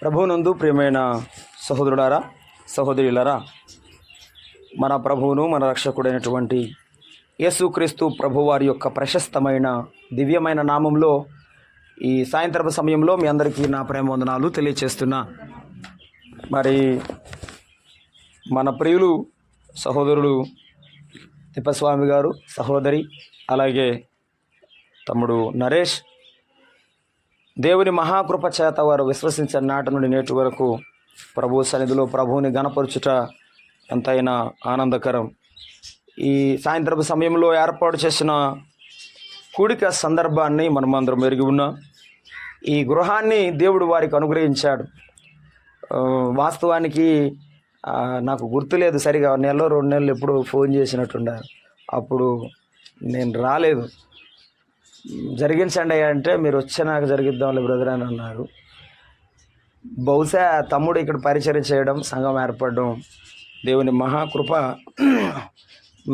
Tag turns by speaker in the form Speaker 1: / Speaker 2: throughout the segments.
Speaker 1: ప్రభువునందు ప్రియమైన సహోదరులారా, సహోదరులారా, మన ప్రభువును మన రక్షకుడైనటువంటి యేసుక్రీస్తు ప్రభువారి యొక్క ప్రశస్తమైన దివ్యమైన నామంలో ఈ సాయంత్రపు సమయంలో మీ అందరికీ నా ప్రేమ వందనాలు తెలియచేస్తున్నా. మరి మన ప్రియులు సహోదరుడు తిప్పస్వామి గారు, సహోదరి, అలాగే తమ్ముడు నరేష్, దేవుని మహాకృప చేత వారు విశ్వసించిన నాటి నుండి నేటి వరకు ప్రభు సన్నిధిలో ప్రభువుని గణపరచుట ఎంతైనా ఆనందకరం. ఈ సాయంత్రపు సమయంలో ఏర్పాటు చేసిన కూడిక సందర్భాన్ని మనమందరం ఎరిగి ఉన్నాం. ఈ గృహాన్ని దేవుడు వారికి అనుగ్రహించాడు. వాస్తవానికి నాకు గుర్తులేదు సరిగా, 1-2 నెలలు ఎప్పుడు ఫోన్ చేసినట్టున్నారు. అప్పుడు నేను రాలేదు. జరిగించండి అంటే మీరు వచ్చినాక జరిగిద్దాంలే బ్రదర్ అని అన్నారు. బహుశా తమ్ముడు ఇక్కడ పరిచయం చేయడం, సంఘం ఏర్పడడం దేవుని మహాకృప.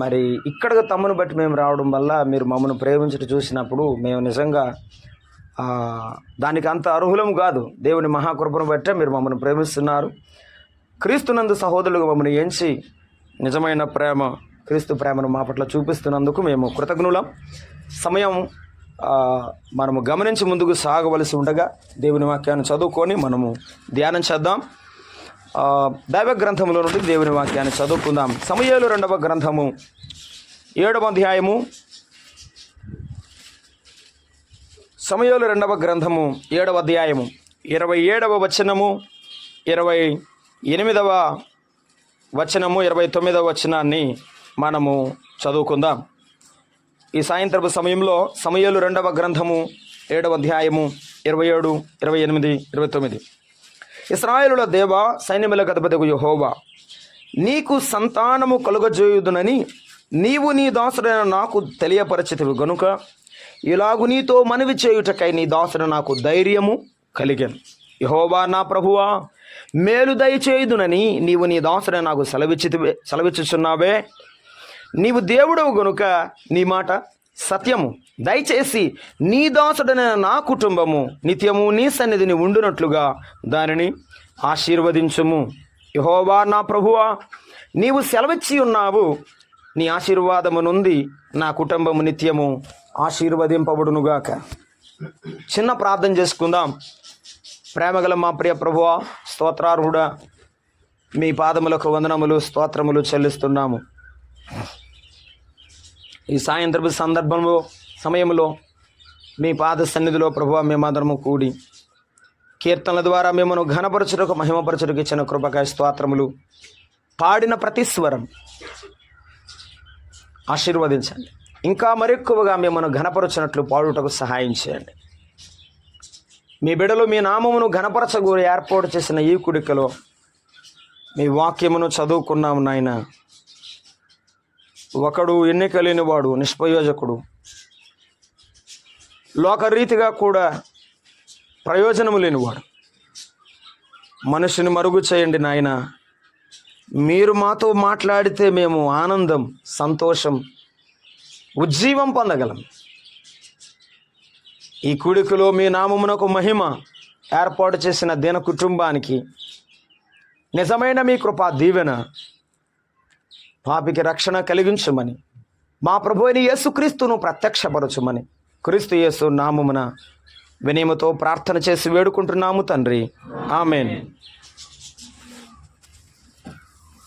Speaker 1: మరి ఇక్కడికి తమ్ముని బట్టి మేము రావడం వల్ల మీరు మమ్మల్ని ప్రేమించడం చూసినప్పుడు మేము నిజంగా దానికి అంత అర్హులం కాదు. దేవుని మహాకృపను బట్టే మీరు మమ్మల్ని ప్రేమిస్తున్నారు. క్రీస్తునందు సహోదరులుగా మమ్మల్ని ఎంచి నిజమైన ప్రేమ, క్రీస్తు ప్రేమను మా పట్ల చూపిస్తున్నందుకు మేము కృతజ్ఞులం. సమయం మనము గమనించి ముందుకు సాగవలసి ఉండగా దేవుని వాక్యాన్ని చదువుకొని మనము ధ్యానం చేద్దాం. దైవ గ్రంథములో నుండి దేవుని వాక్యాన్ని చదువుకుందాం. సమూయేలు 2వ గ్రంథము 7వ అధ్యాయము. సమూయేలు 2వ గ్రంథము 7వ అధ్యాయము 27వ వచనము, 28వ వచనము, 29వ వచనాన్ని మనము చదువుకుందాం. ఈ సాయంత్రపు సమయంలో సమూయేలు 2వ గ్రంథము 7వ అధ్యాయము 27, 28, 29. ఇశ్రాయేలుల దేవా, సైన్యములకు అధిపతియగు యెహోవా, నీకు సంతానము కలుగజేయుదునని నీవు నీ దాసుడైన నాకు తెలియపరచితివి గనుక ఇలాగు నీతో మనవి చేయుటకై నీ దాసుడు నాకు ధైర్యము కలిగెను. యెహోవా నా ప్రభువా, మేలు దయచేయుదునని నీవు నీ దాసుడైన నాకు సెలవిచ్చుచున్నావే. నీవు దేవుడవు గనుక నీ మాట సత్యము. దయచేసి నీ దాసుడైన నా కుటుంబము నిత్యము నీ సన్నిధిని ఉండునట్లుగా దానిని ఆశీర్వదించుము. యెహోవా నా ప్రభువా, నీవు సెలవిచ్చి ఉన్నావు. నీ ఆశీర్వాదము నుండి నా కుటుంబము నిత్యము ఆశీర్వదింపబడునుగాక. చిన్న ప్రార్థన చేసుకుందాం. ప్రేమగల మా ప్రియ ప్రభువా, స్తోత్రార్హుడా, మీ పాదములకు వందనములు, స్తోత్రములు చెల్లిస్తున్నాము. ఈ సాయంత్రపు సమయంలో మీ పాద సన్నిధిలో ప్రభువా మేమందరము కూడి కీర్తనల ద్వారా మిమ్మల్ని ఘనపరచుటకు, మహిమపరచుటకు ఇచ్చిన కృపకాయ స్తోత్రములు. పాడిన ప్రతి స్వరం ఆశీర్వదించండి. ఇంకా మరెక్కువగా మిమ్మల్ని ఘనపరచునట్లు పాడుటకు సహాయం చేయండి. మీ బిడ్డలు మీ నామమును ఘనపరచగూరి ఏర్పాటు చేసిన ఈ కుడికలో మీ వాక్యమును చదువుకున్నాము నాయన. ఒకడు ఎన్నిక లేనివాడు, నిష్ప్రయోజకుడు, లోకరీతిగా కూడా ప్రయోజనము లేనివాడు. మనిషిని మరుగు చేయండి నాయన. మీరు మాతో మాట్లాడితే మేము ఆనందం, సంతోషం, ఉజ్జీవం పొందగలం. ఈ కూడికలో మీ నామమునకు మహిమ ఏర్పాటు చేసిన దిన కుటుంబానికి నిజమైన మీ కృపా దీవెన, పాపికి రక్షణ కలిగించమని, మా ప్రభు అయిన యేసుక్రీస్తును ప్రత్యక్షపరచుమని క్రీస్తు యేసు నామమున వినయముతో ప్రార్థన చేసి వేడుకుంటున్నాము తండ్రి, ఆమేన్.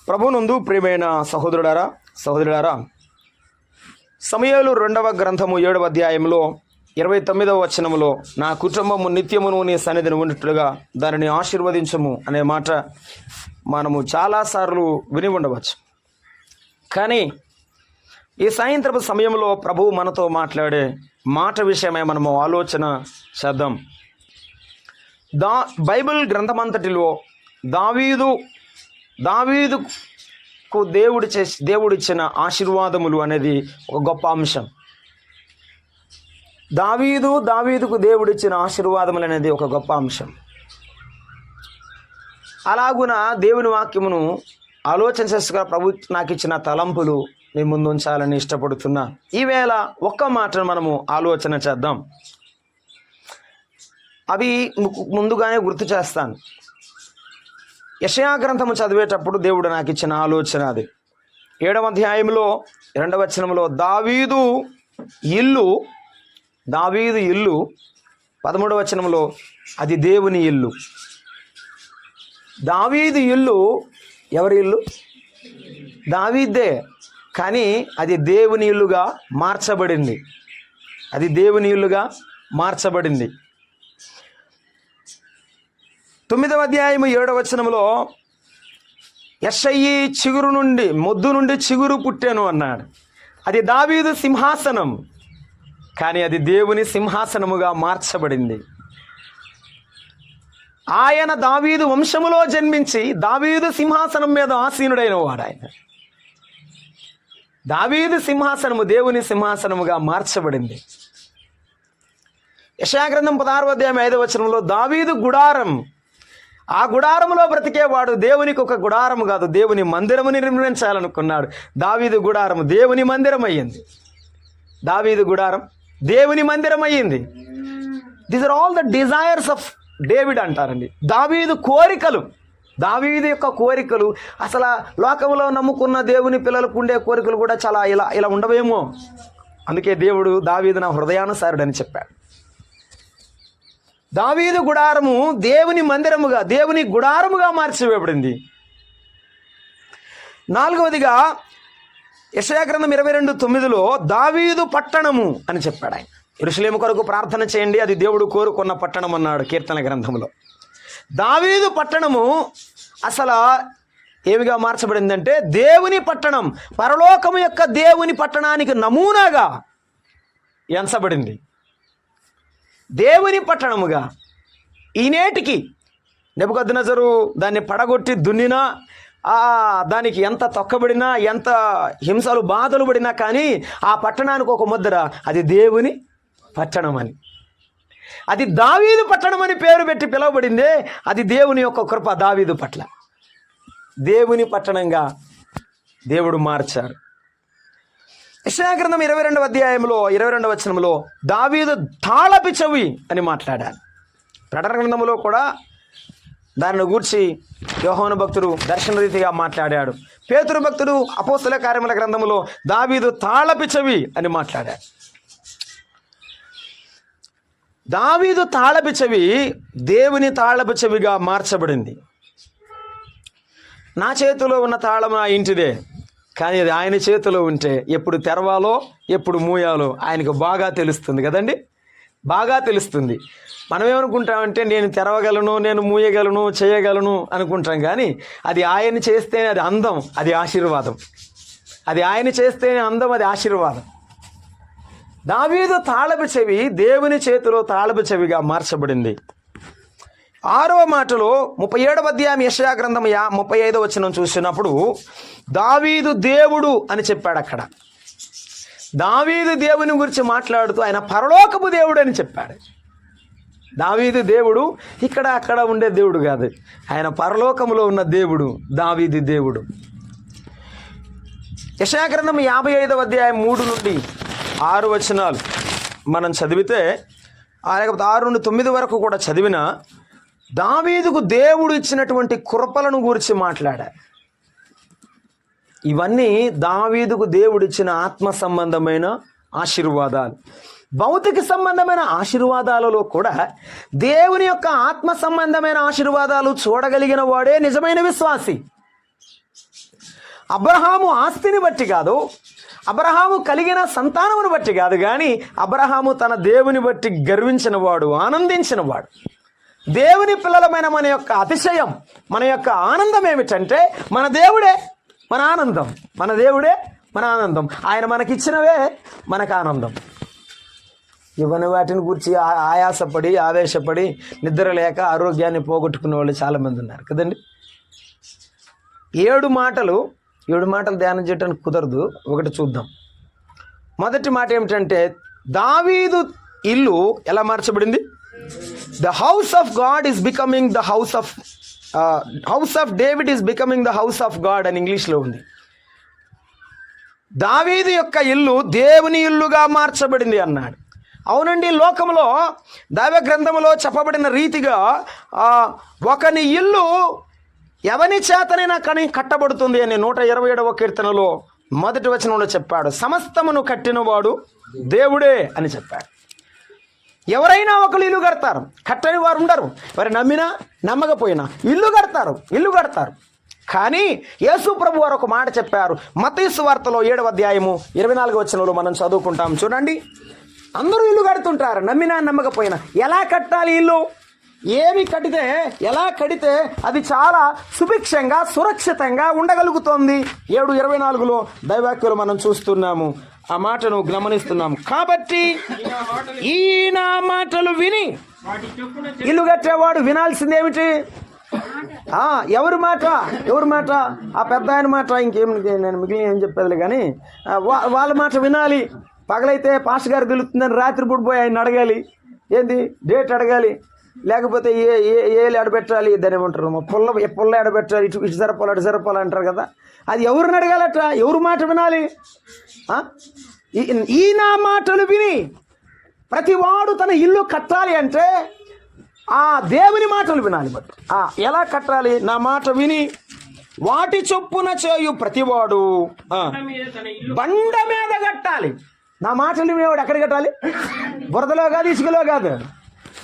Speaker 1: ప్రభునందు ప్రియమైన సహోదరులారా, సమూయేలు 2వ గ్రంథము 7వ అధ్యాయంలో 29వ వచనములో నా కుటుంబము నిత్యమును నీ సన్నిధిని ఉన్నట్లుగా దానిని ఆశీర్వదించము అనే మాట మనము చాలాసార్లు విని ఉండవచ్చు. కానీ ఈ సాయంత్రపు సమయంలో ప్రభువు మనతో మాట్లాడే మాట విషయమై మనము ఆలోచన చేద్దాం. బైబిల్ గ్రంథమంతటిలో దావీదుకు దేవుడిచ్చిన ఆశీర్వాదములు అనేది ఒక గొప్ప అంశం. దావీదుకు దేవుడిచ్చిన ఆశీర్వాదములు అనేది ఒక గొప్ప అంశం. అలాగున దేవుని వాక్యమును ఆలోచన చేసుగా ప్రభు నాకు ఇచ్చిన తలంపులు మీ ముందు ఉంచాలని ఇష్టపడుతున్నా. ఈవేళ ఒక్క మాటను మనము ఆలోచన చేద్దాం. అవి ముందుగానే గుర్తు చేస్తాను. యెషయా గ్రంథము చదివేటప్పుడు దేవుడు నాకు ఇచ్చిన ఆలోచన అది. 7వ అధ్యాయంలో 2వ వచనంలో దావీదు ఇల్లు 13వ వచనంలో అది దేవుని ఇల్లు. దావీదు ఇల్లు ఎవరి ఇల్లు? దావీదే, కానీ అది దేవుని ఇల్లుగా మార్చబడింది. 9వ అధ్యాయము 7వ వచనంలో యెషయి మొద్దు నుండి చిగురు పుట్టెను అన్నాడు. అది దావీదు సింహాసనం, కానీ అది దేవుని సింహాసనముగా మార్చబడింది. ఆయన దావీదు వంశములో జన్మించి దావీదు సింహాసనం మీద ఆసీనుడైన వాడు. ఆయన దావీదు సింహాసనము దేవుని సింహాసనముగా మార్చబడింది. యెషయా గ్రంథం 16వ అధ్యాయం 5వ వచనంలో దావీదు గుడారం, ఆ గుడారములో బ్రతికేవాడు. దేవునికి ఒక గుడారము కాదు, దేవుని మందిరముని నిర్మించాలనుకున్నాడు. దావీదు గుడారము దేవుని మందిరం అయ్యింది. These are all the desires of David అంటారండి. దావీదు యొక్క కోరికలు అసలు లోకంలో నమ్ముకున్న దేవుని పిల్లలకు ఉండే కోరికలు కూడా చాలా ఇలా ఉండవేమో. అందుకే దేవుడు దావీదు నా హృదయానుసారుడని చెప్పాడు. దావీదు గుడారము దేవుని మందిరముగా, దేవుని గుడారముగా మార్చివేయబడింది. 4వదిగా యెషయా గ్రంథం 22:9లో దావీదు పట్టణము అని చెప్పాడు. ఆయన యెరూషలేము కొరకు ప్రార్థన చేయండి, అది దేవుడు కోరుకున్న పట్టణం అన్నాడు కీర్తన గ్రంథంలో. దావీదు పట్టణము అసలు ఏమిగా మార్చబడిందంటే దేవుని పట్టణం, పరలోకము యొక్క దేవుని పట్టణానికి నమూనాగా ఎంచబడింది. దేవుని పట్టణముగా ఈనేటికి నెబుకద్నెజరు దాన్ని పడగొట్టి దున్నినా, దానికి ఎంత తొక్కబడినా, ఎంత హింసలు బాధలు పడినా కానీ ఆ పట్టణానికి ఒక ముద్ర, అది దేవుని పట్టణం అని. అది దావీదు పట్టణం అని పేరు పెట్టి పిలువబడిందే. అది దేవుని యొక్క కృప. దావీదు పట్ల దేవుని పట్టణంగా దేవుడు మార్చారు. యెషయా గ్రంథం 22వ అధ్యాయంలో 22వ వచనంలో దావీదు తాళపు చెవి అని మాట్లాడారు. ప్రకటన గ్రంథంలో కూడా దానిని గూర్చి యోహాను భక్తుడు దర్శన రీతిగా మాట్లాడాడు. పేతురు భక్తుడు అపోస్తల కార్యముల గ్రంథంలో దావీదు తాళపు చెవి అని మాట్లాడాడు. దావీదు తాళపు చెవి దేవుని తాళపు చెవిగా మార్చబడింది. నా చేతిలో ఉన్న తాళం నా ఇంటిదే, కానీ అది ఆయన చేతిలో ఉంటే ఎప్పుడు తెరవాలో ఎప్పుడు మూయాలో ఆయనకు బాగా తెలుస్తుంది కదండి. బాగా తెలుస్తుంది. మనం ఏమనుకుంటామంటే నేను తెరవగలను, నేను మూయగలను, చేయగలను అనుకుంటాం. కానీ అది ఆయన చేస్తేనే అది అందం, అది ఆశీర్వాదం. అది ఆయన చేస్తేనే అందం, అది ఆశీర్వాదం. దావీదు తాళపు చెవి దేవుని చేతిలో తాళపు చెవిగా మార్చబడింది. 6వ మాటలో 37వ అధ్యాయం యెషయా గ్రంథం 35వ వచనం చూసినప్పుడు దావీదు దేవుడు అని చెప్పాడు. అక్కడ దావీదు దేవుని గురించి మాట్లాడుతూ ఆయన పరలోకపు దేవుడు అని చెప్పాడు. దావీదు దేవుడు ఇక్కడ అక్కడ ఉండే దేవుడు కాదు, ఆయన పరలోకములో ఉన్న దేవుడు, దావీదు దేవుడు. యెషయా గ్రంథం 55వ అధ్యాయం 3 నుండి 6 వచనాలు మనం చదివితే, లేకపోతే 6 నుండి 9 వరకు కూడా చదివిన దావీదుకు దేవుడు ఇచ్చినటువంటి కృపలను గురించి మాట్లాడారు. ఇవన్నీ దావీదుకు దేవుడిచ్చిన ఆత్మ సంబంధమైన ఆశీర్వాదాలు. భౌతిక సంబంధమైన ఆశీర్వాదాలలో కూడా దేవుని యొక్క ఆత్మ సంబంధమైన ఆశీర్వాదాలు చూడగలిగిన వాడే నిజమైన విశ్వాసి. అబ్రహాము ఆస్తిని బట్టి కాదు, అబ్రహాము కలిగిన సంతానమును బట్టి కాదు, కానీ అబ్రహాము తన దేవుని బట్టి గర్వించిన వాడు, ఆనందించిన వాడు. దేవుని పిల్లలమైన మన యొక్క అతిశయం, మన యొక్క ఆనందం ఏమిటంటే మన దేవుడే మన ఆనందం, మన దేవుడే మన ఆనందం. ఆయన మనకిచ్చినవే మనకు ఆనందం. ఇవన్నీ వాటిని గురించి ఆయాసపడి ఆవేశపడి నిద్ర లేక ఆరోగ్యాన్ని పోగొట్టుకునే వాళ్ళు చాలామంది ఉన్నారు కదండి. 7 మాటలు ధ్యానం చేయడానికి కుదరదు. ఒకటి చూద్దాం. మొదటి మాట ఏమిటంటే దావీదు ఇల్లు ఎలా మార్చబడింది? The house of God is becoming the house of David is becoming the house of God అని ఇంగ్లీష్లో ఉంది. దావీదు యొక్క ఇల్లు దేవుని ఇల్లుగా మార్చబడింది అన్నాడు. అవునండి, లోకంలో దైవ గ్రంథములో చెప్పబడిన రీతిగా ఒకని ఇల్లు ఎవని చేతనైనా కానీ కట్టబడుతుంది అని 127వ కీర్తనలో మొదటి వచనంలో చెప్పాడు. సమస్తమును కట్టినవాడు దేవుడే అని చెప్పాడు. ఎవరైనా ఒకరు ఇల్లు కడతారు, కట్టని వారు ఉండరు. వారు నమ్మినా నమ్మకపోయినా ఇల్లు కడతారు. కానీ యేసు ప్రభు వారు ఒక మాట చెప్పారు. మత్తయి సువార్తలో 7వ అధ్యాయము 24వ వచనంలో మనం చదువుకుంటాం. చూడండి, అందరూ ఇల్లు కడుతుంటారు, నమ్మినా నమ్మకపోయినా. ఎలా కట్టాలి ఇల్లు? ఏమి కడితే, ఎలా కడితే అది చాలా సుభిక్షంగా సురక్షితంగా ఉండగలుగుతోంది? 7:24లో దైవాక్యులు మనం చూస్తున్నాము, ఆ మాటను గమనిస్తున్నాము. కాబట్టి ఈ నా మాటలు విని ఇల్లు కట్టేవాడు వినాల్సింది ఏమిటి? ఎవరి మాట? ఆ పెద్ద ఆయన మాట. ఇంకేం నేను మిగిలిన ఏం చెప్పేది కానీ వాళ్ళ మాట వినాలి. పగలైతే పాస్ గారు తెలుస్తుందని రాత్రిపూట పోయి ఆయన అడగాలి. ఏంది డేట్ అడగాలి, లేకపోతే ఏలు ఎడబెట్టాలి, దాన్ని ఏమంటారు, పుల్ల ఎడబెట్టాలి, ఇటు జరపాలి అటు జరపాలి అంటారు కదా. అది ఎవరిని అడగాలట? ఎవరి మాట వినాలి? ఈ నా మాటలు విని ప్రతివాడు తన ఇల్లు కట్టాలి అంటే ఆ దేవుని మాటలు వినాలి. బట్ ఎలా కట్టాలి? నా మాట విని వాటి చొప్పున చేయు ప్రతివాడు బండ మీద కట్టాలి. నా మాటలు వినేవాడు ఎక్కడ కట్టాలి? బురదలో కాదు, ఇసుకలో కాదు.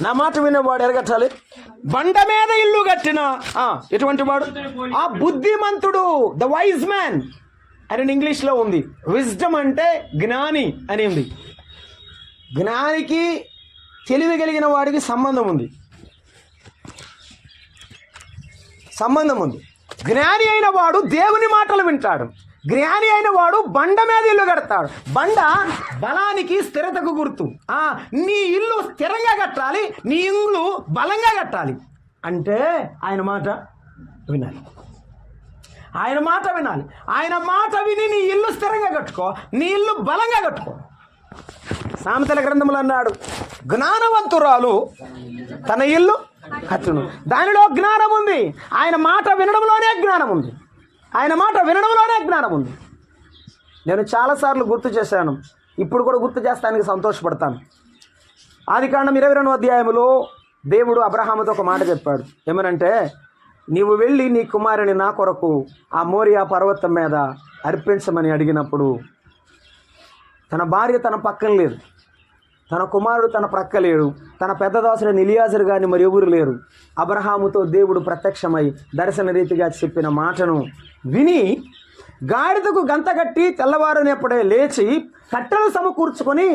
Speaker 1: నా మాట వినేవాడు ఎక్కడ కట్టాలి? బండ మీద ఇల్లు కట్టిన ఎటువంటి వాడు? ఆ బుద్ధిమంతుడు, ద వైజ్ మ్యాన్ అని ఇంగ్లీష్లో ఉంది. విజ్డమ్ అంటే జ్ఞాని అని ఉంది. జ్ఞానికి తెలివి కలిగిన వాడికి సంబంధం ఉంది. జ్ఞాని అయిన వాడు దేవుని మాటలు వింటాడు. జ్ఞాని అయిన వాడు బండ మీద ఇల్లు కడతాడు. బండ బలానికి, స్థిరతకు గుర్తు. నీ ఇల్లు స్థిరంగా కట్టాలి, నీ ఇల్లు బలంగా కట్టాలి అంటే ఆయన మాట వినాలి. ఆయన మాట విని నీ ఇల్లు స్థిరంగా కట్టుకో, నీ ఇల్లు బలంగా కట్టుకో. సామెతల గ్రంథములు అన్నాడు, జ్ఞానవంతురాలు తన ఇల్లు కట్టును. దానిలో జ్ఞానం ఉంది. ఆయన మాట వినడంలోనే జ్ఞానం ఉంది. నేను చాలాసార్లు గుర్తు చేశాను, ఇప్పుడు కూడా గుర్తు చేస్తానికి సంతోషపడతాను. ఆదికాండం 22వ అధ్యాయంలో దేవుడు అబ్రహాముతో ఒక మాట చెప్పాడు. ఏమనంటే, నీవు వెళ్ళి నీ కుమారుని నా కొరకు ఆ మోరియా పర్వతం మీద అర్పించమని అడిగినప్పుడు తన భార్య తన పక్కన లేదు, తన కుమారుడు తన ప్రక్క లేడు, తన పెద్ద దాసుడైన ఎలియాజరు కానీ మరి ఎవరు లేరు. అబ్రహాముతో దేవుడు ప్రత్యక్షమై దర్శన రీతిగా చెప్పిన మాటను విని గాడిదకు గంత కట్టి తెల్లవారునేప్పుడే లేచి కట్టెలు సమకూర్చుకొని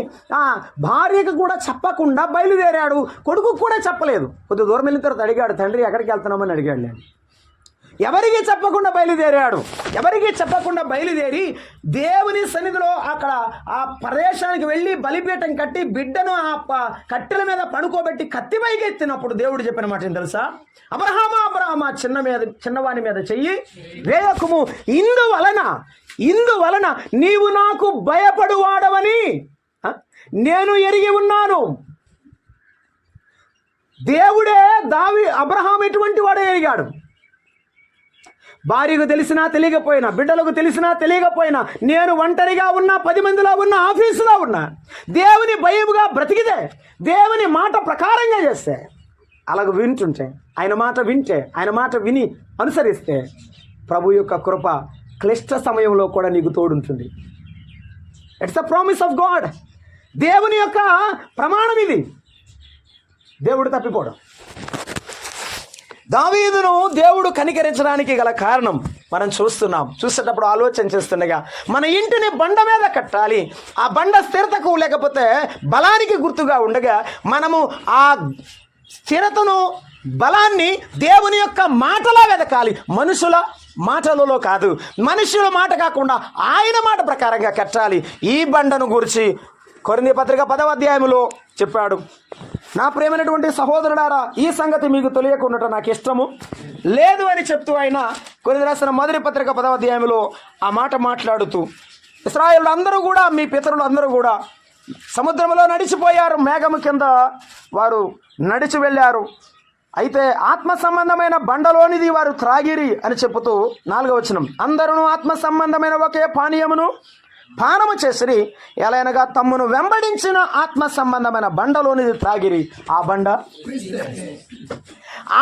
Speaker 1: భార్యకు కూడా చెప్పకుండా బయలుదేరాడు. కొడుకు కూడా చెప్పలేదు. కొద్ది దూరం వెళ్ళిన తర్వాత అడిగాడు, తండ్రి ఎక్కడికి వెళ్తున్నామని అడిగాడు. నేను ఎవరికి చెప్పకుండా బయలుదేరి దేవుని సన్నిధిలో అక్కడ ఆ ప్రదేశానికి వెళ్ళి బలిపీఠం కట్టి బిడ్డను ఆ కట్టెల మీద పడుకోబెట్టి కత్తి పైకి ఎత్తినప్పుడు దేవుడు చెప్పిన మాట ఏం తెలుసా? అబ్రహామా చిన్నవాని మీద చెయ్యి వేయకుము, ఇందువలన నీవు నాకు భయపడువాడవని నేను ఎరిగి ఉన్నాను. దేవుడే అబ్రహాం ఎటువంటి వాడే ఎరిగాడు. భార్యకు తెలిసినా తెలియకపోయినా, బిడ్డలకు తెలిసినా తెలియకపోయినా, నేను ఒంటరిగా ఉన్నా, 10 మందిలో ఉన్నా, ఆఫీసులో ఉన్నా, దేవుని భయముగా బ్రతికితే, దేవుని మాట ప్రకారంగా చేస్తే, అలాగ వింటుంటే, ఆయన మాట విని అనుసరిస్తే ప్రభు యొక్క కృప క్లిష్ట సమయంలో కూడా నీకు తోడుంటుంది. It's a promise of God. దేవుని యొక్క ప్రమాణం ఇది. దేవుడు తప్పిపోవడం. దావీదును దేవుడు కనికరించడానికి గల కారణం మనం చూసేటప్పుడు ఆలోచన చేస్తుండగా, మన ఇంటిని బండ మీద కట్టాలి. ఆ బండ స్థిరతకు లేకపోతే బలానికి గుర్తుగా ఉండగా, మనము ఆ స్థిరతను, బలాన్ని దేవుని యొక్క మాటలా వెతకాలి. మనుషుల మాటలలో కాదు, మనుషుల మాట కాకుండా ఆయన మాట ప్రకారంగా కట్టాలి. ఈ బండను గురించి కొరింథీ పత్రిక 10వ అధ్యాయంలో చెప్పాడు. నా ప్రియమైనటువంటి సహోదరుడారా, ఈ సంగతి మీకు తెలియకుండా నాకు ఇష్టము లేదు అని చెప్తూ ఆయన కొరింథీ రాసిన మొదటి పత్రిక 10వ అధ్యాయంలో ఆ మాట మాట్లాడుతూ, ఇశ్రాయేలు అందరూ కూడా, మీ పితరులు అందరూ కూడా సముద్రంలో నడిచిపోయారు, మేఘము కింద వారు నడిచి వెళ్ళారు. అయితే ఆత్మ సంబంధమైన బండలోనిది వారు త్రాగిరి అని చెబుతూ 4వ వచనం, అందరూ ఆత్మ సంబంధమైన ఒకే పానీయమును పానము చేసిరి, ఎలాగనగా తమ్మును వెంబడించిన ఆత్మ సంబంధమైన బండలోనిది త్రాగిరి. ఆ బండ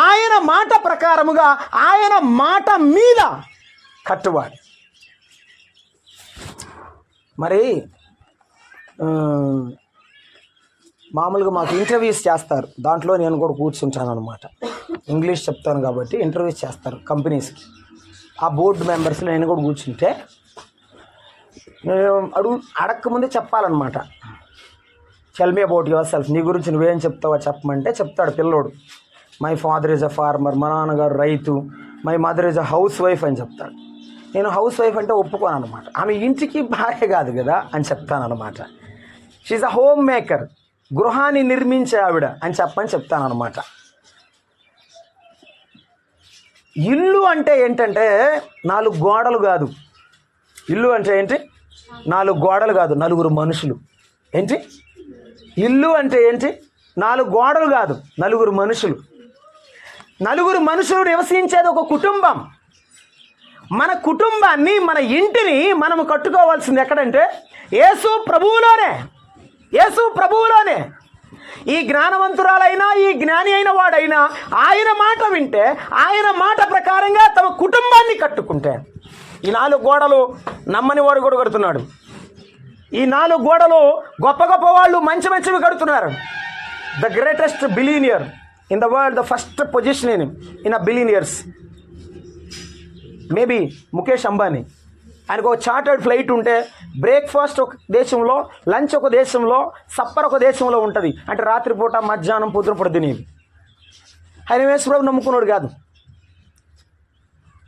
Speaker 1: ఆయన మాట ప్రకారముగా ఆయన మాట మీద కట్టువాడు. మరి మామూలుగా మాకు ఇంటర్వ్యూస్ చేస్తారు, దాంట్లో నేను కూడా కూర్చుంటాను అనమాట. ఇంగ్లీష్ చెప్తాను కాబట్టి ఇంటర్వ్యూస్ చేస్తారు కంపెనీస్కి. ఆ బోర్డు మెంబర్స్లో నేను కూడా కూర్చుంటే నేను అడక్కముందే చెప్పాలన్నమాట. Tell me about yourself, నీ గురించి నువ్వేం చెప్తావో చెప్పమంటే చెప్తాడు పిల్లోడు. My father is a farmer, మా నాన్నగారు రైతు, my mother is a housewife అని చెప్తాడు. నేను హౌస్ వైఫ్ అంటే ఒప్పుకోను అనమాట. ఆమె ఇంటికి భార్య కాదు కదా అని చెప్తాను అనమాట. షీఈ్ అ హోమ్ మేకర్, గృహాన్ని నిర్మించే ఆవిడ అని చెప్తాను అనమాట. ఇల్లు అంటే ఏంటంటే 4 గోడలు కాదు. ఇల్లు అంటే ఏంటి? 4 గోడలు కాదు, 4 మనుషులు. ఏంటి ఇల్లు అంటే ఏంటి? 4 గోడలు కాదు, 4 మనుషులు. 4 మనుషులు నివసించేది ఒక కుటుంబం. మన కుటుంబాన్ని, మన ఇంటిని మనము కట్టుకోవాల్సింది ఎక్కడంటే యేసు ప్రభువులోనే. యేసు ప్రభువులోనే. ఈ జ్ఞానవంతురాలైనా, ఈ జ్ఞాని అయిన వాడైనా ఆయన మాట వింటే, ఆయన మాట ప్రకారంగా తమ కుటుంబాన్ని కట్టుకుంటే. ఈ 4 గోడలు నమ్మని వాడు కూడా కడుతున్నాడు. ఈ 4 గోడలు గొప్ప గొప్ప వాళ్ళు మంచివి కడుతున్నారు. The greatest billionaire in the world, the first position in a billionaires maybe Mukesh Ambani. ఆయనకు ఒక చార్టర్డ్ ఫ్లైట్ ఉంటే బ్రేక్ఫాస్ట్ ఒక దేశంలో, లంచ్ ఒక దేశంలో, సప్పర్ ఒక దేశంలో ఉంటుంది. అంటే రాత్రిపూట, మధ్యాహ్నం, పొద్దునపూట తినేది. ఆయన యేసుప్రభు నమ్ముకున్నాడు కాదు.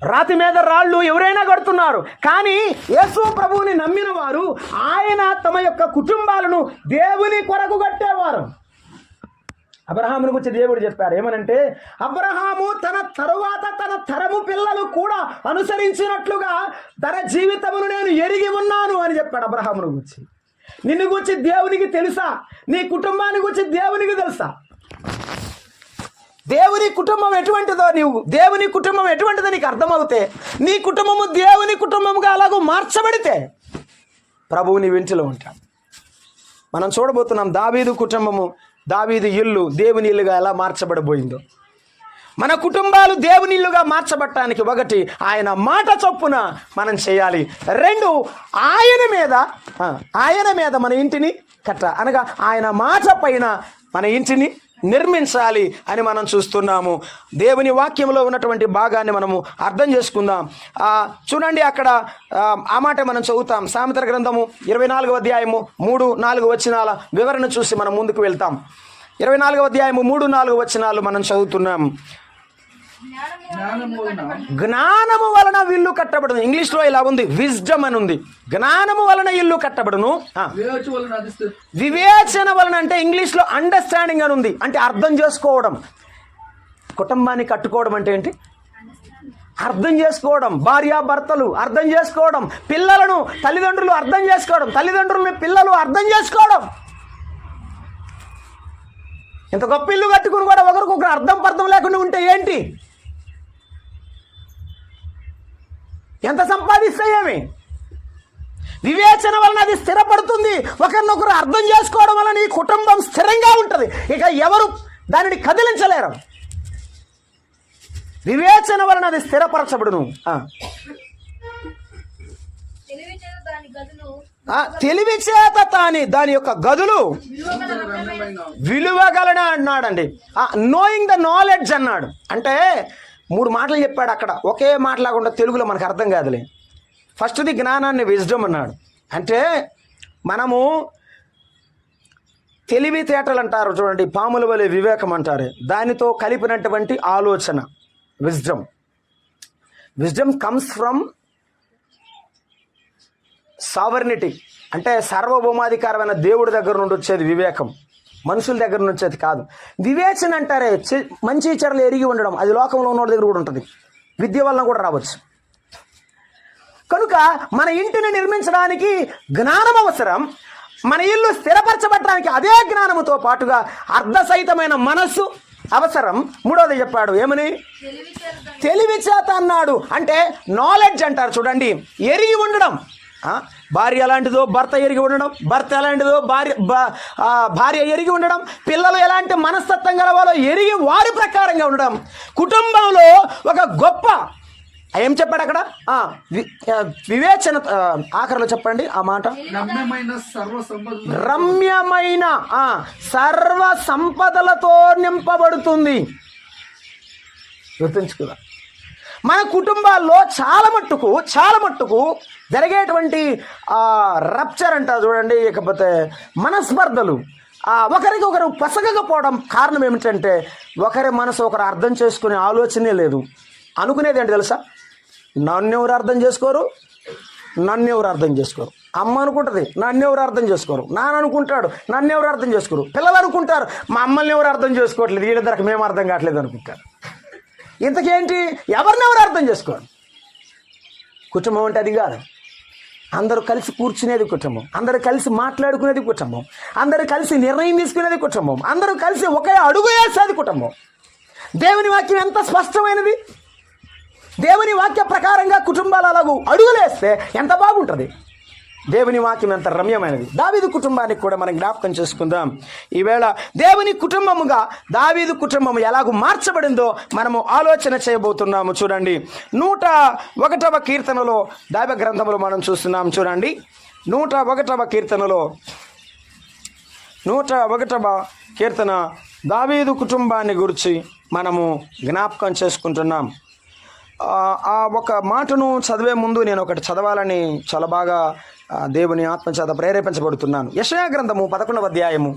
Speaker 1: రాతి మీద రాళ్ళు ఎవరైనా కడుతున్నారు, కానీ యేసు ప్రభువుని నమ్మిన వారు ఆయన తమ యొక్క కుటుంబాలను దేవుని కొరకు కట్టేవారు. అబ్రహాముని గురించి దేవుడు చెప్పారు ఏమనంటే, అబ్రహాము తన తరువాత తన తరము పిల్లలు కూడా అనుసరించినట్లుగా తన జీవితమును నేను ఎరిగి ఉన్నాను అని చెప్పాడు అబ్రహాముని గురించి. నిన్ను గురించి దేవునికి తెలుసా? నీ కుటుంబాన్ని గురించి దేవునికి తెలుసా? దేవుని కుటుంబం ఎటువంటిదో, దేవుని కుటుంబం ఎటువంటిదో నీకు అర్థమవుతే, నీ కుటుంబము దేవుని కుటుంబముగా అలాగూ మార్చబడితే ప్రభువు నీ వెంటిలో ఉంటాడు. మనం చూడబోతున్నాం దావీదు కుటుంబము, దావీదు ఇల్లు దేవుని ఇల్లుగా ఎలా మార్చబడబోయిందో. మన కుటుంబాలు దేవుని ఇల్లుగా మార్చబడటానికి 1 ఆయన మాట చొప్పున మనం చేయాలి. 2 ఆయన మీద మన ఇంటిని అనగా ఆయన మాట పైన మన ఇంటిని నిర్మించాలి అని మనం చూస్తున్నాము. దేవుని వాక్యంలో ఉన్నటువంటి భాగాన్ని మనము అర్థం చేసుకుందాం. చూడండి, అక్కడ ఆ మాట మనం చదువుతాం. సామెతల గ్రంథము 24వ అధ్యాయము 3-4 వచనాల వివరణ చూసి మనం ముందుకు వెళ్తాం. 24వ అధ్యాయము 3-4 వచనాలు మనం చదువుతున్నాం. జ్ఞానము వలన ఇల్లు కట్టబడును. ఇంగ్లీష్లో ఇలా ఉంది, విజ్డమ్ అని ఉంది. జ్ఞానము వలన ఇల్లు కట్టబడును. వివేచన వలన అంటే ఇంగ్లీష్లో అండర్స్టాండింగ్ అని ఉంది, అంటే అర్థం చేసుకోవడం. కుటుంబాన్ని కట్టుకోవడం అంటే ఏంటి? అర్థం చేసుకోవడం. భార్యాభర్తలు అర్థం చేసుకోవడం, పిల్లలను తల్లిదండ్రులు అర్థం చేసుకోవడం, తల్లిదండ్రులను పిల్లలు అర్థం చేసుకోవడం. ఇంత గొప్ప ఇల్లు కట్టుకుని కూడా ఒకరికొకరు అర్థం లేకుండా ఉంటే ఏంటి? ఎంత సంపాదిస్తే ఏమి? వివేచన వలన అది స్థిరపడుతుంది. ఒకరినొకరు అర్థం చేసుకోవడం వలన ఈ కుటుంబం స్థిరంగా ఉంటుంది. ఇక ఎవరు దానిని కదిలించలేరు. వివేచన వలన అది స్థిరపరచబడును. తెలివి చేత దాని యొక్క గదులు విలువగలన అన్నాడండి. నోయింగ్ ద నాలెడ్జ్ అన్నాడు. అంటే 3 మాటలు చెప్పాడు అక్కడ. ఒకే మాటలాగా తెలుగులో మనకు అర్థం కాదులే. ఫస్ట్ది జ్ఞానాన్ని విజ్డమ్ అన్నాడు. అంటే మనము తెలివితేటలు అంటారు చూడండి, పాముల వలె వివేకం అంటారు, దానితో కలిపినటువంటి ఆలోచన wisdom. Wisdom comes from sovereignty, అంటే సార్వభౌమాధికారమైన దేవుడి దగ్గర నుండి వచ్చేది వివేకం, మనుషుల దగ్గర నుంచి వచ్చేది కాదు. వివేచన అంటారే మంచి చెడులు ఎరిగి ఉండడం, అది లోకంలో ఉన్నోడి దగ్గర కూడా ఉంటుంది, విద్య వలన కూడా రావచ్చు. కనుక మన ఇంటిని నిర్మించడానికి జ్ఞానం అవసరం. మన ఇల్లు స్థిరపరచబడటానికి అదే జ్ఞానముతో పాటుగా అర్ధసహితమైన మనస్సు అవసరం. 3వది చెప్పాడు ఏమని? తెలివి చేత అన్నాడు. అంటే నాలెడ్జ్ అంటారు చూడండి, ఎరిగి ఉండడం. భార్య ఎలాంటిదో భర్త ఎరిగి ఉండడం, భర్త ఎలాంటిదో భార్య ఎరిగి ఉండడం, పిల్లలు ఎలాంటి మనస్తత్వం గలవాలో ఎరిగి వారి ప్రకారంగా ఉండడం, కుటుంబంలో ఒక గొప్ప ఏం చెప్పాడు అక్కడ వివేచన. ఆఖరిలో చెప్పండి ఆ మాట, రమ్యమైన సర్వ సంపదలతో నింపబడుతుంది. గుర్తుంచుకుందాం, మన కుటుంబాల్లో చాలా మట్టుకు జరిగేటువంటి రప్చర్ అంటారు చూడండి, ఇకపోతే మనస్పర్ధలు, ఒకరికి ఒకరు పసగకపోవడం కారణం ఏమిటంటే ఒకరి మనసు ఒకరు అర్థం చేసుకునే ఆలోచనే లేదు. అనుకునేది ఏంటి తెలుసా? నన్నెవరు అర్థం చేసుకోరు, అమ్మ అనుకుంటుంది నన్నెవరు అర్థం చేసుకోరు, నాన్న అనుకుంటాడు నన్నెవరు అర్థం చేసుకోరు, పిల్లలు అనుకుంటారు మా అమ్మల్ని ఎవరు అర్థం చేసుకోవట్లేదు, వీళ్ళిద్దరికి మేము అర్థం కావట్లేదు అనుకుంటారు. ఇంతకేంటి, ఎవరినెవరు అర్థం చేసుకోరు. కుటుంబం అంటే అది కాదు. అందరూ కలిసి కూర్చునేది కుటుంబం, అందరూ కలిసి మాట్లాడుకునేది కుటుంబం, అందరూ కలిసి నిర్ణయం తీసుకునేది కుటుంబం, అందరూ కలిసి ఒకే అడుగు వేసేది కుటుంబం. దేవుని వాక్యం ఎంత స్పష్టమైనది. దేవుని వాక్య ప్రకారంగా కుటుంబాలు అలాగూ అడుగులేస్తే ఎంత బాగుంటుంది. దేవుని వాక్యం ఎంత రమ్యమైనది. దావీదు కుటుంబానికి కూడా మనం జ్ఞాపకం చేసుకుందాం. ఈవేళ దేవుని కుటుంబముగా దావీదు కుటుంబం ఎలాగూ మార్చబడిందో మనము ఆలోచన చేయబోతున్నాము. చూడండి, 101వ కీర్తనలో దైవ గ్రంథములో మనం చూస్తున్నాం. చూడండి, 101వ కీర్తనలో 101వ కీర్తన దావీదు కుటుంబాన్ని గురించి మనము జ్ఞాపకం చేసుకుంటున్నాం. ఆ ఒక మాటను చదివే ముందు నేను ఒకటి చదవాలని చాలా బాగా దేవుని ఆత్మచేత ప్రేరేపించబడుతున్నాను. యెషయా గ్రంథము 11వ అధ్యాయము,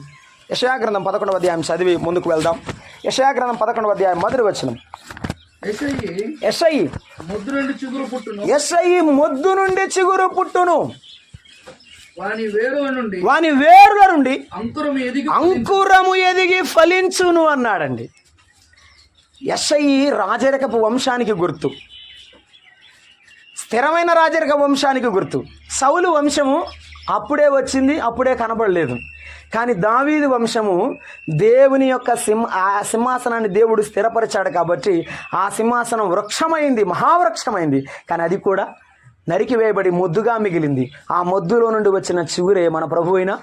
Speaker 1: యెషయా గ్రంథం 11వ అధ్యాయం చదివి ముందుకు వెళ్దాం. యెషయా గ్రంథం 11వ అధ్యాయం మొదటి వచనం. యెషయి మొద్దు నుండి చిగురు పుట్టును, వాని వేరుల నుండి అంకురము ఎదిగి ఫలించును అన్నాడండి. యెషయి రాజరికపు వంశానికి గుర్తు, స్థిరమైన రాజరిక వంశానికి గుర్తు. సౌలు వంశము అప్పుడే వచ్చింది, అప్పుడే కనబడలేదు. కానీ దావీదు వంశము దేవుని యొక్క సింహాసనాన్ని దేవుడు స్థిరపరిచాడు కాబట్టి ఆ సింహాసనం వృక్షమైంది, మహావృక్షమైంది. కానీ అది కూడా నరికివేయబడి మొద్దుగా మిగిలింది. ఆ మొద్దులో నుండి వచ్చిన చిగురే మన ప్రభు అయిన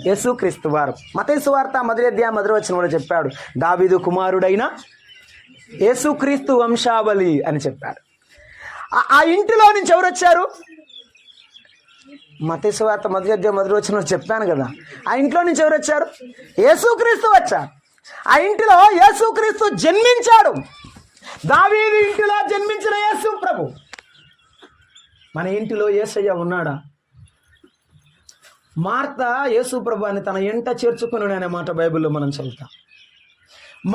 Speaker 1: యేసుక్రీస్తు వారు. మత్తయి సువార్త 1వ అధ్యాయం 1వ వచనంలో చెప్పాడు, దావీదు కుమారుడైన యేసుక్రీస్తు వంశావళి అని చెప్పాడు. ఆ ఇంటిలో నుంచి ఎవరు వచ్చారు? మత్తయి సువార్త 1వ అధ్యాయం 1వ వచనంలో చెప్పాను కదా. ఆ ఇంట్లో నుంచి ఎవరు వచ్చారు? యేసుక్రీస్తు వచ్చారు. ఆ ఇంటిలో యేసుక్రీస్తు జన్మించాడు. దావీదు ఇంటిలో జన్మించిన యేసు ప్రభు. మన ఇంటిలో యేసయ్య ఉన్నాడా? మార్త యేసు ప్రభు అని తన ఇంట చేర్చుకుని అనే మాట బైబిల్లో మనం చదువుతాం.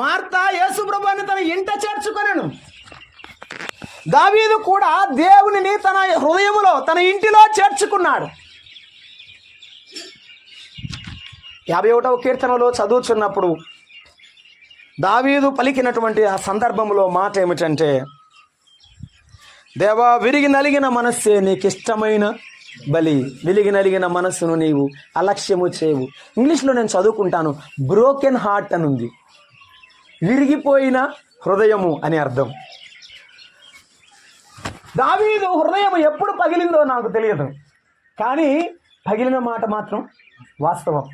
Speaker 1: మార్త యేసు ప్రభువుని తన ఇంట చేర్చుకొనెను. దావీదు కూడా దేవునిని తన హృదయములో తన ఇంటిలో చేర్చుకున్నాడు. 51వ కీర్తనలో చదువుతున్నప్పుడు దావీదు పలికినటువంటి ఆ సందర్భంలో మాట ఏమిటంటే, దేవా విరిగి నలిగిన మనస్సే నీకు ఇష్టమైన బలి, విరిగి నలిగిన మనస్సును నీవు అలక్ష్యము చేయవు. ఇంగ్లీష్లో నేను చదువుకుంటాను, బ్రోకెన్ హార్ట్ అని ఉంది. విరిగిపోయిన హృదయము అని అర్థం. దావీదు హృదయం ఎప్పుడు పగిలిందో నాకు తెలియదు, కానీ పగిలిన మాట మాత్రం వాస్తవం.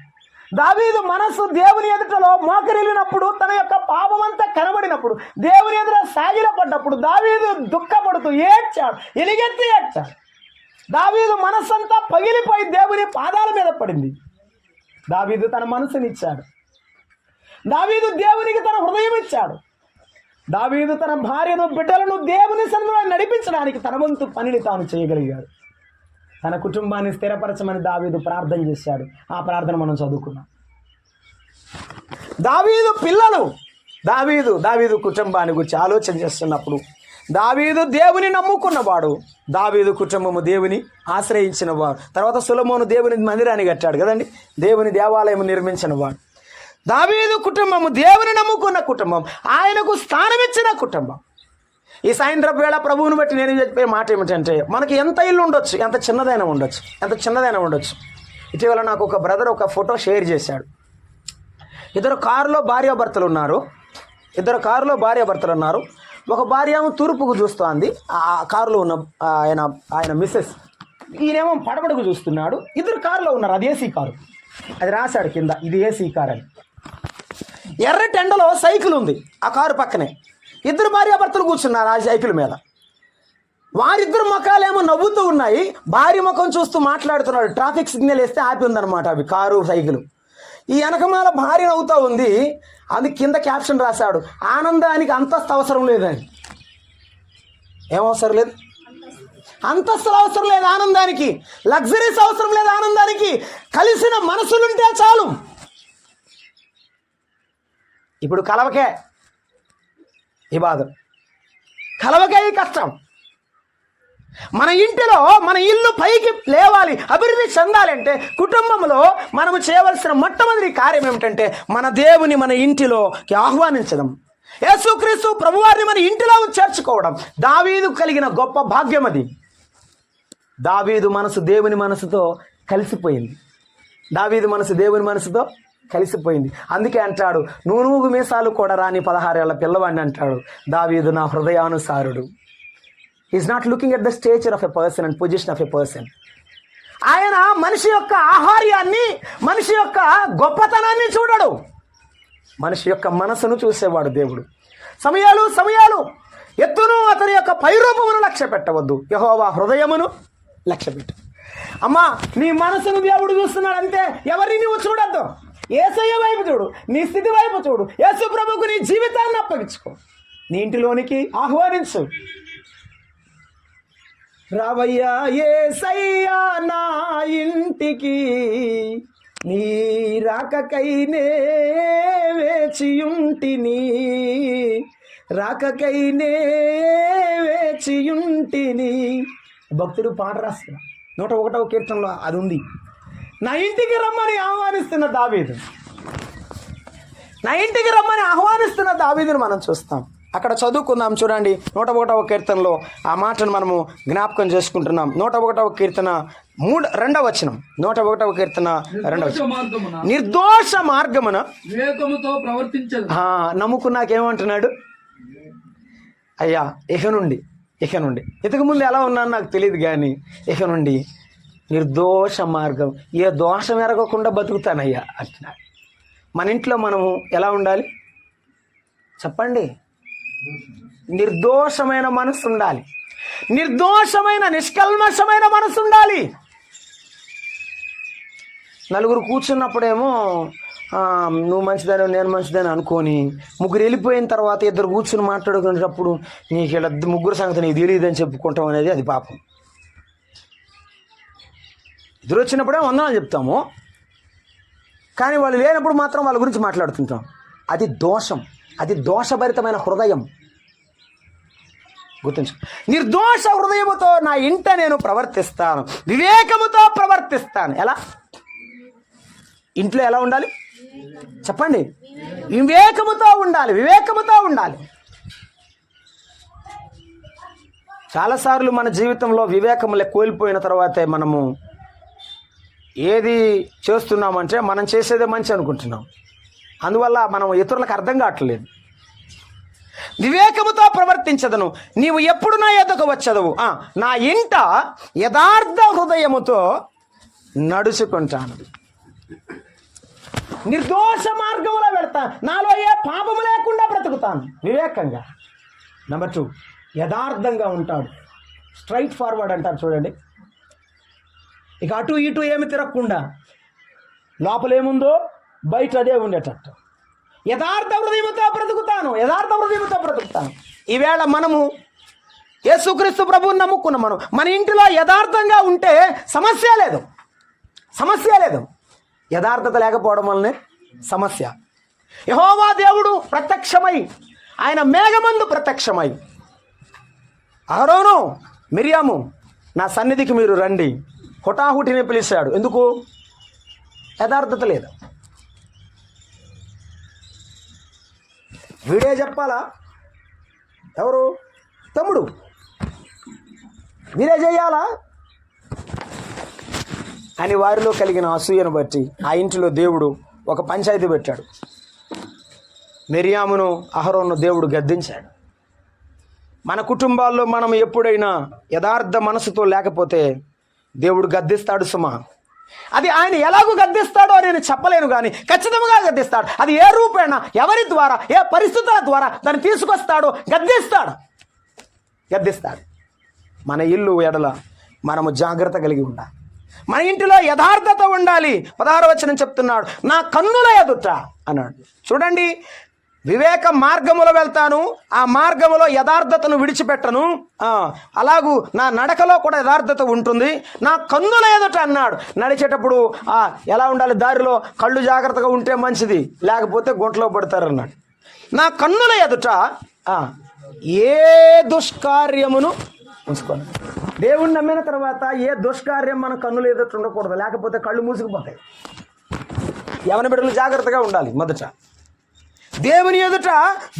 Speaker 1: దావీదు మనస్సు దేవుని ఎదుటలో మోకరిల్లినప్పుడు, తన యొక్క పాపమంతా కనబడినప్పుడు, దేవుని ఎదుట సాగిలపడ్డప్పుడు దావీదు దుఃఖపడుతూ ఏడ్చాడు, ఎలుగెత్తి ఏడ్చాడు. దావీదు మనస్సంతా పగిలిపోయి దేవుని పాదాల మీద పడింది. దావీదు తన మనసునిచ్చాడు. దావీదు దేవునికి తన హృదయం ఇచ్చాడు. దావీదు తన భార్యను, బిడ్డలను దేవుని సన్నిధిలో నడిపించడానికి తన వంతు పనిని తాను చేయగలిగాడు. తన కుటుంబాన్ని స్థిరపరచమని దావీదు ప్రార్థన చేశాడు. ఆ ప్రార్థన మనం చదువుకున్నాం. దావీదు పిల్లలు, దావీదు కుటుంబాన్ని గురించి ఆలోచన చేస్తున్నప్పుడు, దావీదు దేవుని నమ్ముకున్నవాడు, దావీదు కుటుంబము దేవుని ఆశ్రయించిన వాడు. తర్వాత సొలొమోను దేవుని మందిరాన్ని కట్టాడు కదండి, దేవుని దేవాలయం నిర్మించిన వాడు. దావీదు కుటుంబము దేవుని నమ్ముకున్న కుటుంబం, ఆయనకు స్థానమిచ్చిన కుటుంబం. ఈ సాయంత్రం వేళ ప్రభువుని బట్టి నేను చెప్పే మాట ఏమిటంటే, మనకి ఎంత ఇల్లు ఉండొచ్చు, ఎంత చిన్నదైనా ఉండొచ్చు. ఇటీవల నాకు ఒక బ్రదర్ ఒక ఫోటో షేర్ చేశాడు. ఇద్దరు కారులో భార్యాభర్తలు ఉన్నారు. ఒక భార్య తూర్పుకు చూస్తోంది. ఆ కారులో ఉన్న ఆయన మిస్సెస్ ఈయనేమో పడబడుగు చూస్తున్నాడు. ఇద్దరు కారులో ఉన్నారు, అది ఏసీ కారు. అది రాశాడు కింద, ఇది ఏసీ కారు అని. ఎర్రటి ఎండలో సైకిల్ ఉంది ఆ కారు పక్కనే. ఇద్దరు భార్యాభర్తలు కూర్చున్నారు ఆ సైకిల్ మీద. వారిద్దరు ముఖాలేమో నవ్వుతూ ఉన్నాయి. భార్య ముఖం చూస్తూ మాట్లాడుతున్నాడు. ట్రాఫిక్ సిగ్నల్ వేస్తే ఆపి ఉందన్నమాట అవి, కారు సైకిల్. ఈ వెనకమాల భార్య నవ్వుతూ ఉంది. అది కింద క్యాప్షన్ రాశాడు, ఆనందానికి అంతస్తు అవసరం లేదని. ఏమవసరం లేదు? అంతస్తులు అవసరం లేదు ఆనందానికి, లగ్జరీస్ అవసరం లేదు ఆనందానికి, కలిసిన మనసులుంటే చాలు. ఇప్పుడు కలవకే ఈ బాధ, కలవకే ఈ కష్టం. మన ఇంటిలో మన ఇల్లు పైకి లేవాలి, అభివృద్ధి చెందాలి అంటే కుటుంబంలో మనము చేయవలసిన మొట్టమొదటి కార్యం ఏమిటంటే మన దేవుని మన ఇంటిలోకి ఆహ్వానించడం. యేసుక్రీస్తు ప్రభువారిని మన ఇంటిలో చేర్చుకోవడం దావీదు కలిగిన గొప్ప భాగ్యం. అది దావీదు మనసు దేవుని మనసుతో కలిసిపోయింది. దావీదు మనసు దేవుని మనసుతో కలిసిపోయింది. అందుకే అంటాడు, నూనూగు మీసాలు కూడా రాని 16 ఏళ్ల పిల్లవాడిని అంటాడు, దావీదు నా హృదయానుసారుడు. Is not looking at the stature of a person and position of a person. ఆయన మనిషి యొక్క ఆహార్యాన్ని, మనిషి యొక్క గొప్పతనాన్ని చూడడు, మనిషి యొక్క మనసును చూసేవాడు దేవుడు. సమయాలు ఎత్తును అతని యొక్క పైరూపమును లక్ష్య పెట్టవద్దు, యెహోవా హృదయమును లక్ష్య పెట్టు. అమ్మా, నీ మనసును దేవుడు చూస్తున్నాడు అంతే, ఎవరిని నువ్వు చూడద్దు. యేసయ్య వైపు చూడు, నీ స్థితి వైపు చూడు. యేసు ప్రభువుకు నీ జీవితాన్ని అప్పగించుకో, నీ ఇంటిలోనికి ఆహ్వానించు. రావయ్యా యేసయ్యా నా ఇంటికి, నీ రాకకైనే వేచియుంటిని, రాకకైనే వేచియుంటిని. భక్తుడు పాట రాస్తున్నా 101వ కీర్తనలో అది ఉంది. నా ఇంటికి రమ్మని ఆహ్వానిస్తున్న దావీదు, నా ఇంటికి రమ్మని ఆహ్వానిస్తున్న దావీదును మనం చూస్తాం. అక్కడ చదువుకుందాం, చూడండి 101వ కీర్తనలో ఆ మాటను మనము జ్ఞాపకం చేసుకుంటున్నాం. 101వ కీర్తన 2వ వచనం. 101వ కీర్తన 2వ వచనం. నిర్దోష మార్గమున
Speaker 2: వివేకముతో ప్రవర్తించదు.
Speaker 1: నమ్ముకున్నాకేమంటున్నాడు? అయ్యా ఇక నుండి ఇంతకుముందు ఎలా ఉన్నాను నాకు తెలియదు, కానీ ఇక నుండి నిర్దోష మార్గం, ఏ దోషం ఎరగకుండా బతుకుతానయ్యా అంటున్నాడు. మన ఇంట్లో మనము ఎలా ఉండాలి చెప్పండి? నిర్దోషమైన మనసు ఉండాలి, నిర్దోషమైన నిష్కల్మషమైన మనసు ఉండాలి. నలుగురు కూర్చున్నప్పుడేమో నువ్వు మంచిదని నేను మంచిదని అనుకొని, ముగ్గురు వెళ్ళిపోయిన తర్వాత ఇద్దరు కూర్చుని మాట్లాడుకునేటప్పుడు నీకు ఇలా ముగ్గురు సంగతి నీకు తెలియదని చెప్పుకుంటాం అనేది అది పాపం. ఎదురు వచ్చినప్పుడే వందనాలు చెప్తాము, కానీ వాళ్ళు లేనప్పుడు మాత్రం వాళ్ళ గురించి మాట్లాడుతుంటాం. అది దోషం, అది దోషభరితమైన హృదయం. గుర్తుంచు, నిర్దోష హృదయముతో నా ఇంట నేను ప్రవర్తిస్తాను, వివేకముతో ప్రవర్తిస్తాను. ఎలా? ఇంట్లో ఎలా ఉండాలి చెప్పండి? వివేకముతో ఉండాలి. చాలాసార్లు మన జీవితంలో వివేకములే కోల్పోయిన తర్వాతే మనము ఏది చేస్తున్నామంటే మనం చేసేదే మంచి అనుకుంటున్నాం. అందువల్ల మనం ఇతరులకు అర్థం కావట్లేదు. వివేకముతో ప్రవర్తించదను, నీవు ఎప్పుడు నా యొద్దకు వచ్చదవు, నా ఇంట యథార్థ హృదయముతో నడుచుకుంటాను, నిర్దోష మార్గంలో వెళ్తాను, నాలో ఏ పాపము లేకుండా బ్రతుకుతాను వివేకంగా. నెంబర్ 2, యథార్థంగా ఉంటాడు. స్ట్రైట్ ఫార్వర్డ్ అంటారు చూడండి. ఇక అటు ఇటు ఏమి తిరగకుండా, లోపలేముందో బయట అదే ఉండేటట్టు యథార్థ హృదయముతో బ్రతుకుతాను. ఈవేళ మనము యేసుక్రీస్తు ప్రభువుని నమ్ముకున్న మన ఇంటిలో యథార్థంగా ఉంటే సమస్య లేదు. యథార్థత లేకపోవడం వల్లనే సమస్య. యెహోవా దేవుడు ప్రత్యక్షమై, ఆయన మేఘమందు ప్రత్యక్షమై, అహరోను మిరియాము నా సన్నిధికి మీరు రండి హుటాహుటిని పిలిచాడు. ఎందుకు? యథార్థత లేదు. వీడే చెప్పాలా? ఎవరు? తమ్ముడు మీరే చెయ్యాలా అని వారిలో కలిగిన అసూయను బట్టి ఆ ఇంటిలో దేవుడు ఒక పంచాయతీ పెట్టాడు. మిరియామును అహరోను దేవుడు గద్దించాడు. మన కుటుంబాల్లో మనం ఎప్పుడైనా యథార్థ మనసుతో లేకపోతే దేవుడు గద్దిస్తాడు సుమా. అది ఆయన ఎలాగూ గద్దిస్తాడో నేను చెప్పలేను, కానీ ఖచ్చితంగా గద్దిస్తాడు. అది ఏ రూపేణ, ఎవరి ద్వారా, ఏ పరిస్థితుల ద్వారా దాన్ని తీసుకొస్తాడో గద్దిస్తాడు. మన ఇల్లు ఎడల మనము జాగ్రత్త కలిగి ఉండాలి. మన ఇంటిలో యథార్థత ఉండాలి. 16వ వచనం చెప్తున్నాడు, నా కన్నుల ఎదుట అన్నాడు. చూడండి, వివేక మార్గములో వెళ్తాను, ఆ మార్గములో యథార్థతను విడిచిపెట్టను, అలాగూ నా నడకలో కూడా యథార్థత ఉంటుంది. నా కన్నుల ఎదుట అన్నాడు. నడిచేటప్పుడు ఎలా ఉండాలి, దారిలో కళ్ళు జాగ్రత్తగా ఉంటే మంచిది, లేకపోతే గుంటలో పడతారు అన్నాడు. నా కన్నుల ఎదుట ఏ దుష్కార్యమును ఉంచుకోను. దేవుణ్ణి నమ్మిన తర్వాత ఏ దుష్కార్యం మన కన్నుల ఎదుట ఉండకూడదు, లేకపోతే కళ్ళు మూసుకుపోతాయి. యవన బిడ్డలు జాగ్రత్తగా ఉండాలి. మొదట దేవుని ఎదుట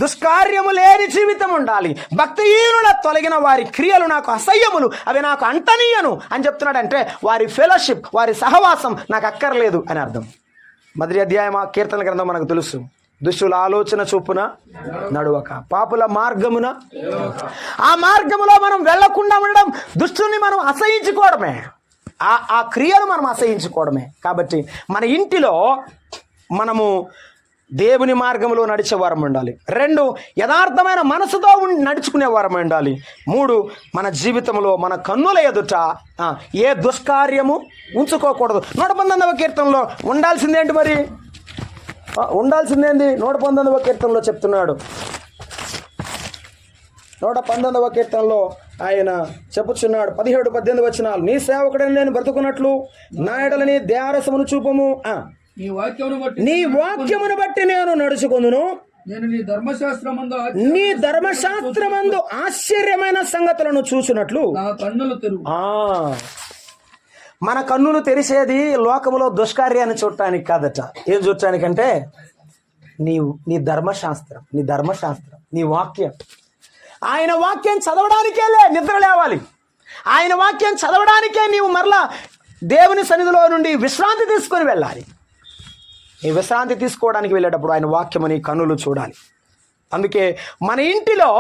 Speaker 1: దుష్కార్యము లేని జీవితం ఉండాలి. భక్తిహీనుల తొలగిన వారి క్రియలు నాకు అసహ్యములు, అవి నాకు అంటనీయను అని చెప్తున్నాడంటే వారి ఫెలోషిప్, వారి సహవాసం నాకు అక్కర్లేదు అని అర్థం. మొదటి అధ్యాయం కీర్తన గ్రంథం మనకు తెలుసు. దుష్టుల ఆలోచన చొప్పున నడువక, పాపుల మార్గమున, ఆ మార్గములో మనం వెళ్లకుండా ఉండడం, దుష్టుని మనం అసహించుకోవడమే, ఆ క్రియలు మనం అసహించుకోవడమే. కాబట్టి మన ఇంటిలో మనము దేవుని మార్గంలో నడిచేవారం ఉండాలి. 2, యథార్థమైన మనసుతో నడుచుకునేవారం ఉండాలి. 3, మన జీవితంలో మన కన్నుల ఎదుట ఏ దుష్కార్యము ఉంచుకోకూడదు. 119వ కీర్తనలో ఉండాల్సిందేంటి మరి? ఉండాల్సిందేంది? 119వ కీర్తనలో చెప్తున్నాడు. 119వ కీర్తనలో ఆయన చెప్పుచున్నాడు, 17, 18 వచనాలు, నీ సేవకుడని నేను బ్రతుకున్నట్లు నా ఎడలని దయారసమును చూపము, నీ వాక్యమును బట్టి నేను నడుచుకొందును,
Speaker 2: నేను నీ
Speaker 1: ధర్మశాస్త్రమందు ఆశ్చర్యమైన సంగతులను చూసినట్లు
Speaker 2: నా కన్నులు తెరువు.
Speaker 1: మన కన్నులు తెరిచేది లోకములో దుష్కార్యాన్ని చూడటానికి కాదట. ఏం చూడటానికంటే నీ ధర్మశాస్త్రం, నీ వాక్యం. ఆయన వాక్యం చదవడానికే నిద్ర లేవాలి. ఆయన వాక్యం చదవడానికే నీవు మరలా దేవుని సన్నిధిలో నుండి విశ్రాంతి తీసుకొని వెళ్ళాలి. ఈ విశ్రాంతి తీసుకోవడానికి వెళ్ళేటప్పుడు ఆయన వాక్యము నీ కన్నులు చూడాలి. అందుకే మన ఇంటిలో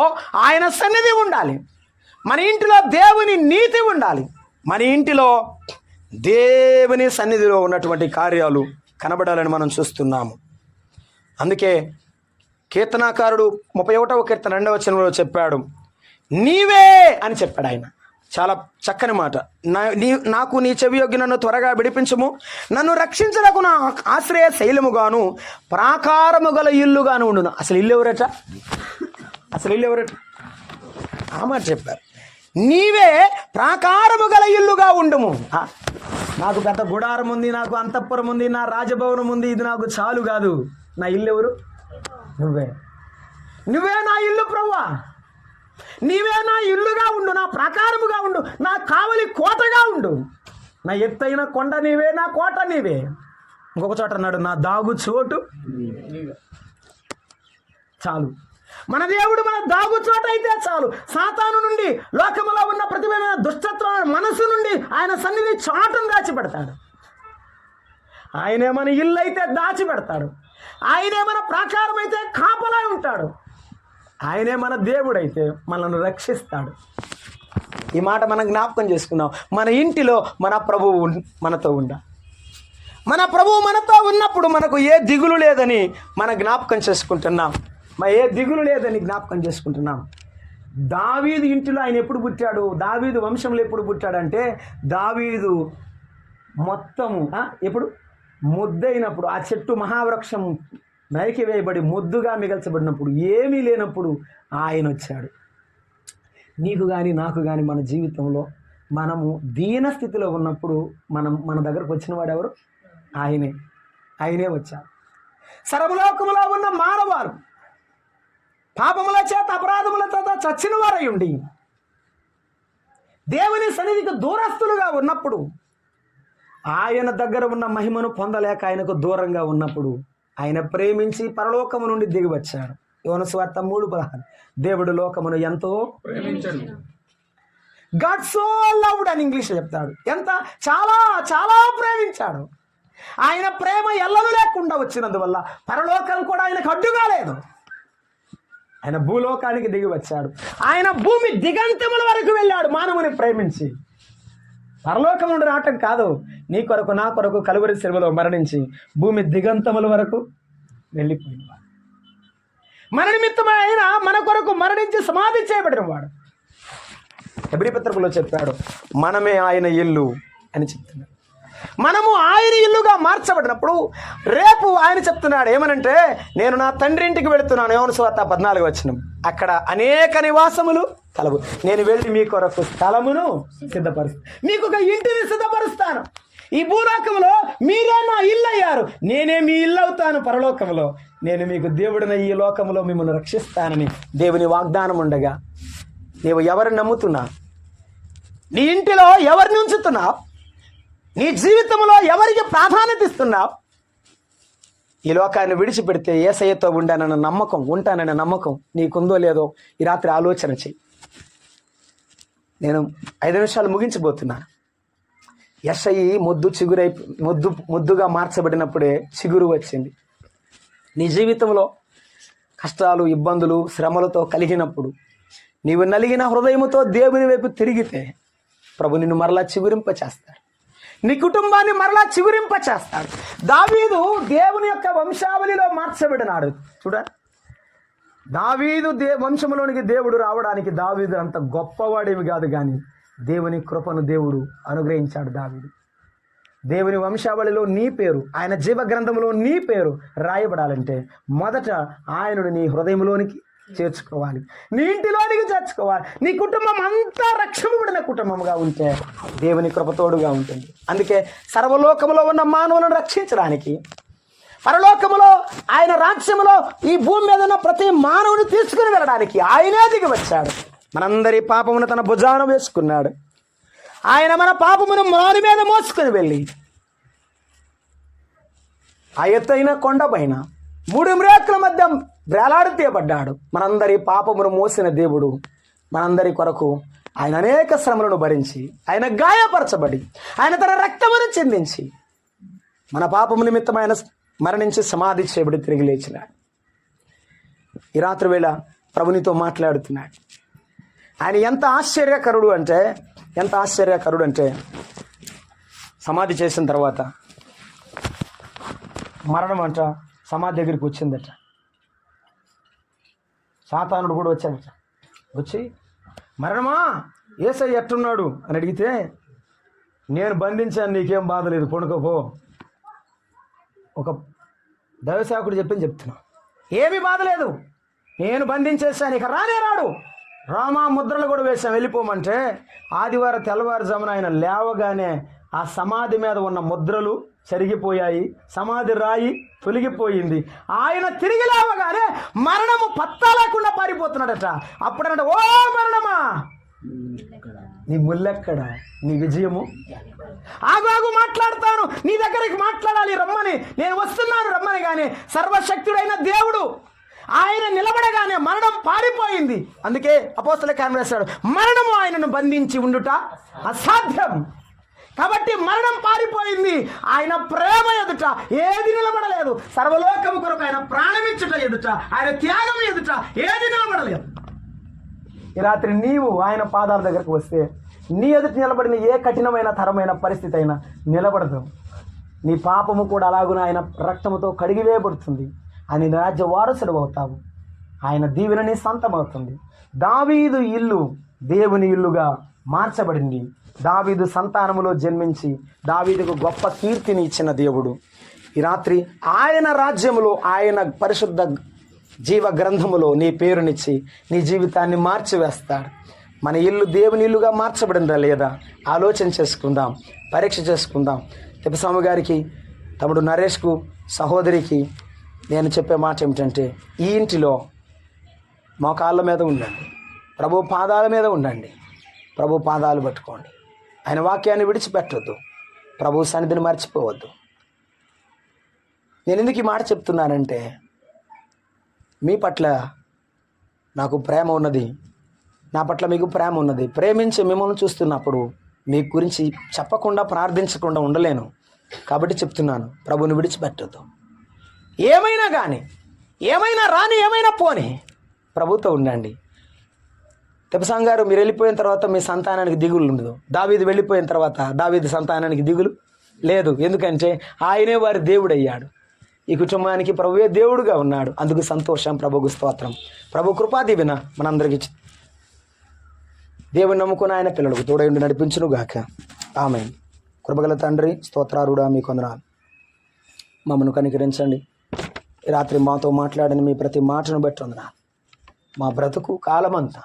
Speaker 1: ఆయన సన్నిధి ఉండాలి, మన ఇంటిలో దేవుని నీతి ఉండాలి, మన ఇంటిలో దేవుని సన్నిధిలో ఉన్నటువంటి కార్యాలు కనబడాలని మనం చూస్తున్నాము. అందుకే కీర్తనాకారుడు 31వ కీర్తన 2వ వచనంలో చెప్పాడు, నీవే అని చెప్పాడు ఆయన. చాలా చక్కని మాట. నాకు నీ చెవి యొగ్గి నన్ను త్వరగా విడిపించుము, నన్ను రక్షించడానికి నా ఆశ్రయ శైలముగాను ప్రాకారము గల ఇల్లుగాను ఉండును. అసలు ఇల్లు ఎవరట? ఆ మాట చెప్పారు. నీవే ప్రాకారము గల ఇల్లుగా ఉండుము. నాకు పెద్ద గుడారం ఉంది, నాకు అంతఃపురం ఉంది, నా రాజభవనం ఉంది, ఇది నాకు చాలు కాదు. నా ఇల్లు ఎవరు? నువ్వే నా ఇల్లు ప్రభువా. నీవే నా ఇల్లుగా ఉండు, నా ప్రాకారముగా ఉండు, నా కావలి కోటగా ఉండు. నా ఎత్తైన కొండ నీవే, నా కోట నీవే. ఇంకొక చోట అన్నాడు, నా దాగు చోటు చాలు. మన దేవుడు మన దాగు చోటు అయితే చాలు. సాతాను నుండి, లోకములో ఉన్న ప్రతిమైన దుష్టత్వ మనసు నుండి ఆయన సన్నిధి చాటును దాచిపెడతాడు. ఆయనే మన ఇల్లు అయితే దాచిపెడతాడు. ఆయనే మన ప్రాకారం అయితే కాపలా ఉంటాడు. ఆయనే మన దేవుడైతే మనల్ని రక్షిస్తాడు. ఈ మాట మనం జ్ఞాపకం చేసుకున్నాం. మన ఇంటిలో మన ప్రభువు మనతో ఉండాలి. మన ప్రభువు మనతో ఉన్నప్పుడు మనకు ఏ దిగులు లేదని మనం జ్ఞాపకం చేసుకుంటున్నాం. ఏ దిగులు లేదని జ్ఞాపకం చేసుకుంటున్నాం. దావీదు ఇంటిలో ఆయన ఎప్పుడు పుట్టాడు? దావీదు వంశంలో ఎప్పుడు పుట్టాడంటే, దావీదు మొత్తము ఎప్పుడు ముద్దైనప్పుడు, ఆ చెట్టు మహావృక్షం నరికి వేయబడి ముద్దుగా మిగల్చబడినప్పుడు, ఏమీ లేనప్పుడు ఆయన వచ్చాడు. నీకు కానీ నాకు కానీ మన జీవితంలో మనము దీన స్థితిలో ఉన్నప్పుడు మన దగ్గరకు వచ్చిన వాడు ఎవరు? ఆయనే వచ్చాడు. సర్వలోకములో ఉన్న మానవారు పాపముల చేత, అపరాధముల చేత చచ్చిన వారై ఉండి దేవుని సన్నిధికి దూరస్తులుగా ఉన్నప్పుడు, ఆయన దగ్గర ఉన్న మహిమను పొందలేక ఆయనకు దూరంగా ఉన్నప్పుడు, ఆయన ప్రేమించి పరలోకము నుండి దిగి వచ్చాడు. యోహాను సువార్త 3:16, దేవుడు లోకమును ఎంతో
Speaker 2: ప్రేమించాడు.
Speaker 1: గాడ్ సో లవ్డ్ అని ఇంగ్లీష్ చెప్తాడు. ఎంత చాలా చాలా ప్రేమించాడు. ఆయన ప్రేమ ఎల్లలు లేకుండా వచ్చినందువల్ల పరలోకం కూడా ఆయనకు అడ్డుగా లేదు. ఆయన భూలోకానికి దిగి వచ్చాడు. ఆయన భూమి దిగంతముల వరకు వెళ్ళాడు మానవుని ప్రేమించి. పరలోకం నుండి రావటం కాదు, నీ కొరకు నా కొరకు కలువరి శిలువలో మరణించి భూమి దిగంతముల వరకు వెళ్ళిపోయినవాడు. మన నిమిత్తమై ఆయన మన కొరకు మరణించి సమాధి చేయబడిన వాడు. హెబ్రీ పత్రికలో చెప్పాడు, మనమే ఆయన ఇల్లు అని చెప్తున్నాడు. మనము ఆయన ఇల్లుగా మార్చబడినప్పుడు రేపు ఆయన చెప్తున్నాడు ఏమనంటే, నేను నా తండ్రి ఇంటికి వెళుతున్నాను. యోహాను సువార్త 14 అక్కడ అనేక నివాసములు కలవు, నేను వెళ్ళి మీ కొరకు స్థలమును సిద్ధపరుస్తాను, మీకు ఒక ఇంటిని సిద్ధపరుస్తాను. ఈ భూలోకంలో మీరే నా ఇల్లు అయ్యారు, నేనే మీ ఇల్లు అవుతాను పరలోకంలో. నేను మీకు దేవుడిన ఈ లోకంలో మిమ్మల్ని రక్షిస్తానని దేవుని వాగ్దానం ఉండగా నీవు ఎవరిని నమ్ముతున్నావు? నీ ఇంటిలో ఎవరిని ఉంచుతున్నావు? నీ జీవితంలో ఎవరికి ప్రాధాన్యత ఇస్తున్నావు? ఈ లోకాన్ని విడిచిపెడితే యేసయ్యతో ఉంటానన్న నమ్మకం నీకుందో లేదో ఈ రాత్రి ఆలోచన చెయ్యి. నేను 5 నిమిషాలు ముగించబోతున్నాను. యేసయ్య ముద్దుగా మార్చబడినప్పుడే చిగురు వచ్చింది. నీ జీవితంలో కష్టాలు, ఇబ్బందులు, శ్రమలతో కలిగినప్పుడు నీవు నలిగిన హృదయముతో దేవుని వైపు తిరిగితే ప్రభు నిన్ను మరలా చిగురింపచేస్తాడు, నీ కుటుంబాన్ని మరలా చిగురింపచేస్తాడు. దావీదు దేవుని యొక్క వంశావళిలో మార్చబడినాడు. చూడండి, దావీదు వంశంలోనికి దేవుడు రావడానికి దావీదు అంత గొప్పవాడేమి కాదు, కానీ దేవుని కృపను దేవుడు అనుగ్రహించాడు. దావీదు దేవుని వంశావళిలో నీ పేరు, ఆయన జీవ గ్రంథంలో నీ పేరు రాయబడాలంటే మొదట ఆయనను నీ హృదయంలోనికి చేర్చుకోవాలి, నీ ఇంటిలోనికి చేర్చుకోవాలి. నీ కుటుంబం అంతా రక్షింపబడిన కుటుంబంగా ఉంటే దేవుని కృపతోడుగా ఉంటుంది. అందుకే సర్వలోకములో ఉన్న మానవులను రక్షించడానికి, పరలోకములో ఆయన రాజ్యములో ఈ భూమి మీద ఉన్న ప్రతి మానవుని తీసుకుని వెళ్ళడానికి ఆయనే దిగి వచ్చాడు. మనందరి పాపమును తన భుజాన వేసుకున్నాడు. ఆయన మన పాపమును మారు మీద మోసుకుని వెళ్ళి ఆ ఎత్తైన కొండ పైన 3 మ్రేకుల మధ్య వేలాడితేయబడ్డాడు. మనందరి పాపమును మోసిన దేవుడు మనందరి కొరకు ఆయన అనేక శ్రమలను భరించి, ఆయన గాయపరచబడి, ఆయన తన రక్తమును చెందించి మన పాపము నిమిత్తం ఆయన మరణించి సమాధి చేయబడి తిరిగి లేచినాడు. ఈ రాత్రి వేళ ప్రభునితో మాట్లాడుతున్నాడు. ఆయన ఎంత ఆశ్చర్యకరుడు అంటే సమాధి చేసిన తర్వాత మరణం అంట సమాధి దగ్గరికి వచ్చిందట. సాతానుడు కూడా వచ్చాడట. వచ్చి, మరణమా యేసయ్య ఎట్టున్నాడు అని అడిగితే, నేను బంధించాను, నీకేం బాధ లేదు, కొనుకోపో. ఒక దైవసేవకుడు చెప్తున్నా, ఏమీ బాధ లేదు, నేను బంధించేసాను, ఇక రానే రాడు. రామా ముద్రలు కూడా వేసాం, వెళ్ళిపోమంటే ఆదివారం తెల్లవారుజామున ఆయన లేవగానే ఆ సమాధి మీద ఉన్న ముద్రలు చెరిగిపోయాయి, సమాధి రాయి తొలగిపోయింది. ఆయన తిరిగి లేవగానే మరణము పత్తా లేకుండా పారిపోతున్నాడట. అప్పుడన్నట, ఓ మరణమా నీ ముల్లెక్కడ, నీ విజయము? ఆగు మాట్లాడతాను, నీ దగ్గరికి మాట్లాడాలి, రమ్మని, నేను వస్తున్నాను రమ్మని. కానీ సర్వశక్తుడైన దేవుడు ఆయన నిలబడగానే మరణం పారిపోయింది. అందుకే అపోస్తలుల కార్యములు రాశాడు, మరణము ఆయనను బంధించి ఉండుట అసాధ్యం. కాబట్టి మరణం పారిపోయింది. ఆయన ప్రేమ ఎదుట ఏది నిలబడలేదు. సర్వలోకము కొరకు ఆయన ప్రాణమిచ్చుట ఎదుట, ఆయన త్యాగం ఎదుట ఏది నిలబడలేదు. ఈ రాత్రి నీవు ఆయన పాదాల దగ్గరకు వస్తే నీ ఎదుట నిలబడిన ఏ కఠినమైన తరమైన పరిస్థితి అయినా నిలబడదు. నీ పాపము కూడా అలాగున ఆయన రక్తముతో కడిగివేయబడుతుంది. ఆయన రాజ్య వారసుడు అవుతావు. ఆయన దీవెన నీ సొంతమవుతుంది. దావీదు ఇల్లు దేవుని ఇల్లుగా మార్చబడింది. దావీదు సంతానములో జన్మించి దావీదుకు గొప్ప కీర్తిని ఇచ్చిన దేవుడు ఈ రాత్రి ఆయన రాజ్యములో, ఆయన పరిశుద్ధ జీవ గ్రంథములో నీ పేరునిచ్చి నీ జీవితాన్ని మార్చివేస్తాడు. మన ఇల్లు దేవుని ఇల్లుగా మార్చబడిందా లేదా ఆలోచన చేసుకుందాం, పరీక్ష చేసుకుందాం. తిప్పస్వామి గారికి, తమ్ముడు నరేష్కు, సహోదరికి నేను చెప్పే మాట ఏమిటంటే, ఈ ఇంటిలో మోకాళ్ళ మీద ఉండండి, ప్రభు పాదాల మీద ఉండండి, ప్రభు పాదాలు పట్టుకోండి, ఆయన వాక్యాన్ని విడిచిపెట్టొద్దు, ప్రభు సన్నిధిని మర్చిపోవద్దు. నేను ఎందుకు ఈ మాట చెప్తున్నానంటే, మీ పట్ల నాకు ప్రేమ ఉన్నది, నా పట్ల మీకు ప్రేమ ఉన్నది. ప్రేమించి మిమ్మల్ని చూస్తున్నప్పుడు మీ గురించి చెప్పకుండా ప్రార్థించకుండా ఉండలేను. కాబట్టి చెప్తున్నాను, ప్రభుని విడిచిపెట్టొద్దు. ఏమైనా కానీ, ఏమైనా రాని, ఏమైనా పోని, ప్రభుతో ఉండండి. తెపసాంగ్ గారు మీరు వెళ్ళిపోయిన తర్వాత మీ సంతానానికి దిగులు ఉండదు. దావీదు వెళ్ళిపోయిన తర్వాత దావీదు సంతానానికి దిగులు లేదు. ఎందుకంటే ఆయనే వారి దేవుడు అయ్యాడు. ఈ కుటుంబానికి ప్రభువే దేవుడుగా ఉన్నాడు. అందుకు సంతోషం. ప్రభుకు స్తోత్రం. ప్రభు కృపా దీవెన మనందరికీ దేవుని నమ్ముకుని ఆయన పిల్లలకు తోడైండి నడిపించును గాక. ఆమేన్. కృపగల తండ్రి స్తోత్రారుడా మీకు వందనాలు. మమ్మల్ని కనికరించండి. ఈ రాత్రి మాతో మాట్లాడిన మీ ప్రతి మాటను బట్టి వందనాలు. మా బ్రతుకు కాలమంతా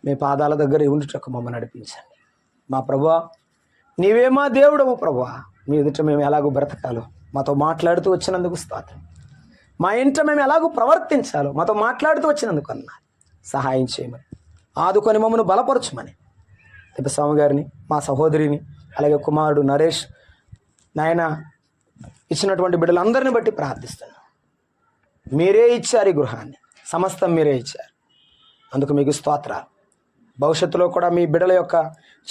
Speaker 1: మీ పాదాల దగ్గర ఉండుటకు మమ్మల్ని నడిపించండి. మా ప్రభువా నీవే మా దేవుడవు ప్రభువా. మీ ఎదుట మేము ఎలాగో బ్రతకాలో మాతో మాట్లాడుతూ వచ్చినందుకు స్తోత్రం. మా ఇంట మేము ఎలాగో ప్రవర్తించాలో మాతో మాట్లాడుతూ వచ్చినందుకు అన్నారు. సహాయం చేయమని, ఆదుకొని మమ్మల్ని బలపరచమని తిప్పస్వామి గారిని, మా సహోదరిని, అలాగే కుమారుడు నరేష్ నాయన ఇచ్చినటువంటి బిడ్డలందరిని బట్టి ప్రార్థిస్తున్నాను. మీరే ఇచ్చారు ఈ గృహాన్ని, సమస్తం మీరే ఇచ్చారు. అందుకు మీకు స్తోత్రాలు. భవిష్యత్తులో కూడా మీ బిడ్డల యొక్క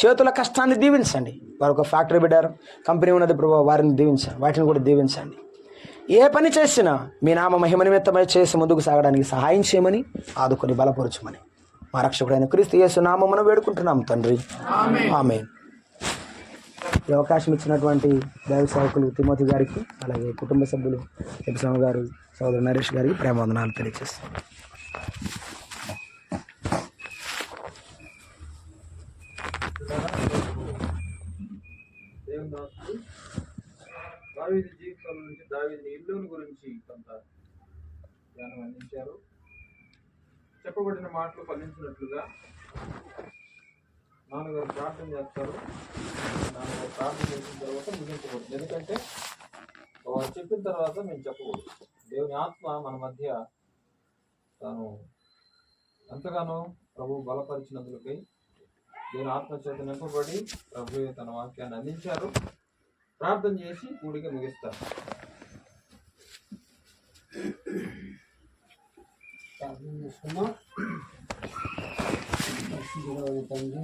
Speaker 1: చేతుల కష్టాన్ని దీవించండి. వారు ఒక ఫ్యాక్టరీ పెట్టారు, కంపెనీ ఉన్నది ప్రభు, వారిని దీవించండి, వాటిని కూడా దీవించండి. ఏ పని చేసినా మీ నామ మహిమ నిమిత్తమై చేసి ముందుకు సాగడానికి సహాయం చేయమని, ఆదుకొని బలపరచమని మా రక్షకుడైన క్రీస్తు యేసు నామమున వేడుకుంటున్నాం తండ్రి. ఆమేన్. ఈ అవకాశం ఇచ్చినటువంటి దైవ సేవకులు తిమోతి గారికి, అలాగే కుటుంబ సభ్యులు తిప్పస్వామి గారు, సోదరు నరేష్ గారికి ప్రేమవందనాలు తెలియజేస్తాం.
Speaker 3: దేవుని దాసుడు దావీదు జీవితం నుంచి దావీదు ఇల్లుని గురించి కొంత జ్ఞానం అందించారు. చెప్పబడిన మాటలు ఫలించినట్లుగా నాన్నగారు ప్రార్థన చేస్తారు. నాన్నగారు ప్రార్థన చేసిన తర్వాత ముగించకూడదు. ఎందుకంటే వారు చెప్పిన తర్వాత మేము చెప్పకూడదు. దేవుని ఆత్మ మన మధ్య తాను ఎంతగానో ప్రభు బలపరిచినందుకై దేవుని ఆత్మచేత నింపబడి ప్రభు తన వాక్యాన్ని అందించారు. ప్రార్థన చేసి కూడిక ముగిస్తారు.
Speaker 4: ప్రార్థన చేసుకున్నాం. తండ్రి